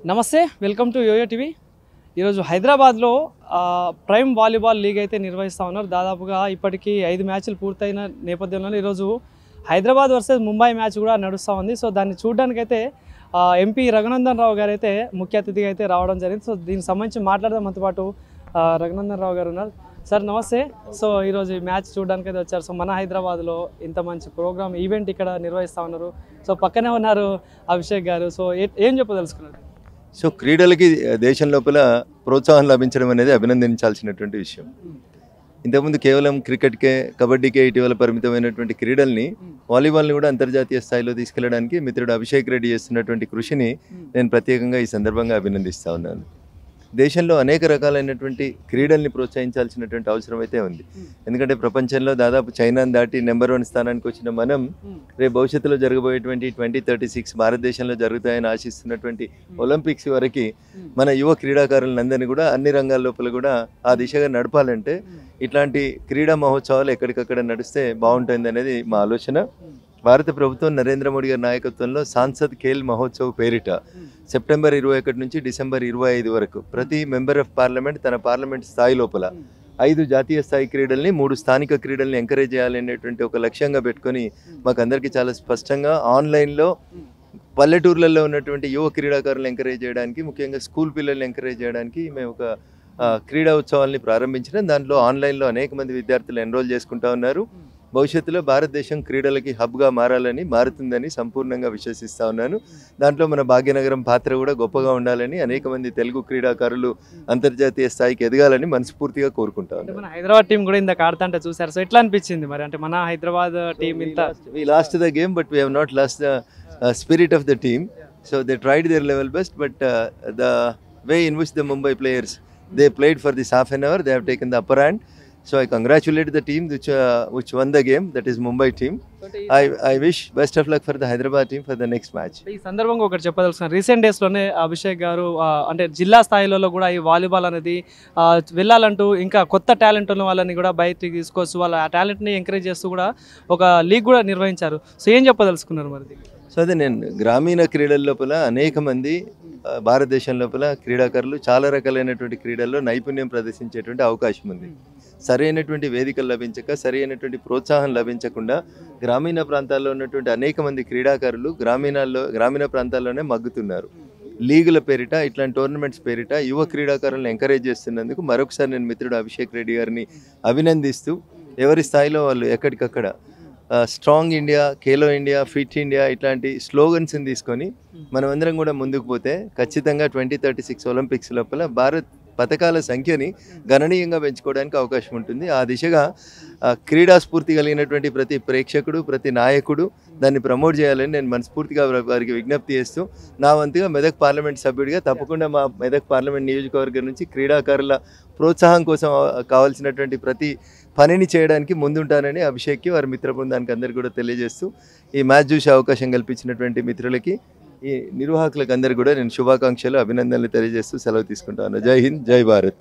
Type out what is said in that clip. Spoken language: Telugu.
నమస్తే వెల్కమ్ టు యోయో టీవీ. ఈరోజు హైదరాబాద్లో ప్రైమ్ వాలీబాల్ లీగ్ అయితే నిర్వహిస్తూ ఉన్నారు. దాదాపుగా ఇప్పటికీ 5 మ్యాచ్లు పూర్తయిన నేపథ్యంలో ఈరోజు హైదరాబాద్ వర్సెస్ ముంబై మ్యాచ్ కూడా నడుస్తూ ఉంది. సో దాన్ని చూడడానికైతే ఎంపీ రఘునందన్ రావు గారు అయితే ముఖ్య అతిథిగా అయితే రావడం జరిగింది. సో దీనికి సంబంధించి మాట్లాడదాం. మనతో పాటు రఘునందన్ రావు గారు ఉన్నారు. సార్ నమస్తే. సో ఈరోజు ఈ మ్యాచ్ చూడడానికి అయితే వచ్చారు. సో మన హైదరాబాద్లో ఇంత మంచి ప్రోగ్రామ్ ఈవెంట్ ఇక్కడ నిర్వహిస్తూ ఉన్నారు. సో పక్కనే ఉన్నారు అభిషేక్ గారు. సో ఏం చెప్పదలుచుకున్నారు? సో క్రీడలకి దేశం లోపల ప్రోత్సాహం లభించడం అనేది అభినందించాల్సినటువంటి విషయం. ఇంతకుముందు కేవలం క్రికెట్కే, కబడ్డీకే ఇటీవల పరిమితమైనటువంటి క్రీడల్ని, వాలీబాల్ని కూడా అంతర్జాతీయ స్థాయిలో తీసుకెళ్లడానికి మిత్రుడు అభిషేక్ రెడ్డి చేస్తున్నటువంటి కృషిని నేను ప్రత్యేకంగా ఈ సందర్భంగా అభినందిస్తూ ఉన్నాను. దేశంలో అనేక రకాలైనటువంటి క్రీడల్ని ప్రోత్సహించాల్సినటువంటి అవసరం అయితే ఉంది. ఎందుకంటే ప్రపంచంలో దాదాపు చైనాను దాటి నెంబర్ 1 స్థానానికి వచ్చిన మనం రేపు భవిష్యత్తులో జరగబోయేటువంటి 2036 భారతదేశంలో జరుగుతాయని ఆశిస్తున్నటువంటి ఒలింపిక్స్ వరకు మన యువ క్రీడాకారులందరినీ కూడా అన్ని రంగాల లోపల కూడా ఆ దిశగా నడపాలంటే ఇట్లాంటి క్రీడా మహోత్సవాలు ఎక్కడికక్కడ నడిస్తే బాగుంటుంది అనేది మా ఆలోచన. భారత ప్రభుత్వం నరేంద్ర మోడీ గారి నాయకత్వంలో సాంసద్ ఖేల్ మహోత్సవ్ పేరిట సెప్టెంబర్ 21 నుంచి డిసెంబర్ 25 వరకు ప్రతి మెంబర్ ఆఫ్ పార్లమెంట్ తన పార్లమెంట్ స్థాయి లోపల 5 జాతీయ స్థాయి క్రీడల్ని, 3 స్థానిక క్రీడల్ని ఎంకరేజ్ చేయాలనేటువంటి ఒక లక్ష్యంగా పెట్టుకొని మాకందరికీ చాలా స్పష్టంగా ఆన్లైన్లో పల్లెటూర్లలో ఉన్నటువంటి యువ క్రీడాకారులను ఎంకరేజ్ చేయడానికి, ముఖ్యంగా స్కూల్ పిల్లల్ని ఎంకరేజ్ చేయడానికి మేము ఒక క్రీడా ఉత్సవాల్ని ప్రారంభించడం. దాంట్లో ఆన్లైన్లో అనేక మంది విద్యార్థులు ఎన్రోల్ చేసుకుంటా ఉన్నారు. భవిష్యత్తులో భారతదేశం క్రీడలకి హబ్గా మారుతుందని సంపూర్ణంగా విశ్వసిస్తూ ఉన్నాను. దాంట్లో మన భాగ్యనగరం పాత్ర కూడా గొప్పగా ఉండాలని, అనేక మంది తెలుగు క్రీడాకారులు అంతర్జాతీయ స్థాయికి ఎదగాలని మనస్ఫూర్తిగా కోరుకుంటా ఉన్నాను. మన హైదరాబాద్ టీం కూడా ఇంత ఆడుతుంటే చూసారు. సో ఎట్లా అనిపించింది మరి? అంటే మన Hyderabad team we lost the game but we have not lost the spirit of the team. So they tried their level best, but the way in which the Mumbai players they played for this half an hour, they have taken the upper hand. So I congratulate the team which won the game, that is Mumbai team. I wish best of luck for the Hyderabad team for the next match. ఈ సందర్భంగా ఒకటి చెప్పదలుచుకున్నాను. రీసెంట్ డేస్లోనే అభిషేక్ గారు అంటే జిల్లా స్థాయిలో కూడా ఈ వాలీబాల్ అనేది వెళ్ళాలంటూ ఇంకా కొత్త టాలెంట్ ఉన్న వాళ్ళని కూడా బయటికి తీసుకొస్తూ వాళ్ళ ఆ టాలెంట్ని ఎంకరేజ్ చేస్తూ కూడా ఒక లీగ్ కూడా నిర్వహించారు. సో ఏం చెప్పదలుచుకున్నారు మరి? సో అదే నేను గ్రామీణ క్రీడల లోపల అనేక మంది భారతదేశం లోపల క్రీడాకారులు చాలా రకాలైనటువంటి క్రీడల్లో నైపుణ్యం ప్రదర్శించేటువంటి అవకాశం ఉంది. సరైనటువంటి వేదికలు లభించక, సరైనటువంటి ప్రోత్సాహం లభించకుండా గ్రామీణ ప్రాంతాల్లో ఉన్నటువంటి అనేక మంది క్రీడాకారులు గ్రామీణ ప్రాంతాల్లోనే మగ్గుతున్నారు. లీగుల పేరిట, ఇట్లాంటి టోర్నమెంట్స్ పేరిట యువ క్రీడాకారులను ఎంకరేజ్ చేస్తున్నందుకు మరొకసారి నేను మిత్రుడు అభిషేక్ రెడ్డి గారిని అభినందిస్తూ, ఎవరి స్థాయిలో వాళ్ళు ఎక్కడికక్కడ strong India, Khelo India, fit India ఇట్లాంటి స్లోగన్స్ని తీసుకొని మనమందరం కూడా ముందుకు పోతే ఖచ్చితంగా 2036 ఒలింపిక్స్ లోపల భారత్ పథకాల సంఖ్యని గణనీయంగా పెంచుకోవడానికి అవకాశం ఉంటుంది. ఆ దిశగా క్రీడా స్ఫూర్తి కలిగినటువంటి ప్రతి ప్రేక్షకుడు, ప్రతి నాయకుడు దాన్ని ప్రమోట్ చేయాలని నేను మనస్ఫూర్తిగా వారికి విజ్ఞప్తి చేస్తూ, నా వంతుగా మెదక్ పార్లమెంట్ సభ్యుడిగా తప్పకుండా మా మెదక్ పార్లమెంట్ నియోజకవర్గం నుంచి క్రీడాకారుల ప్రోత్సాహం కోసం కావాల్సినటువంటి ప్రతి పనిని చేయడానికి ముందుంటానని అభిషేక్కి, వారి మిత్ర బృందానికి అందరికీ కూడా తెలియజేస్తూ, ఈ మ్యాచ్ చూసే అవకాశం కల్పించినటువంటి మిత్రులకి, ఈ నిర్వాహకులకు అందరికీ కూడా నేను శుభాకాంక్షలు, అభినందనలు తెలియజేస్తూ సెలవు తీసుకుంటాను. జై హింద్, జై భారత్.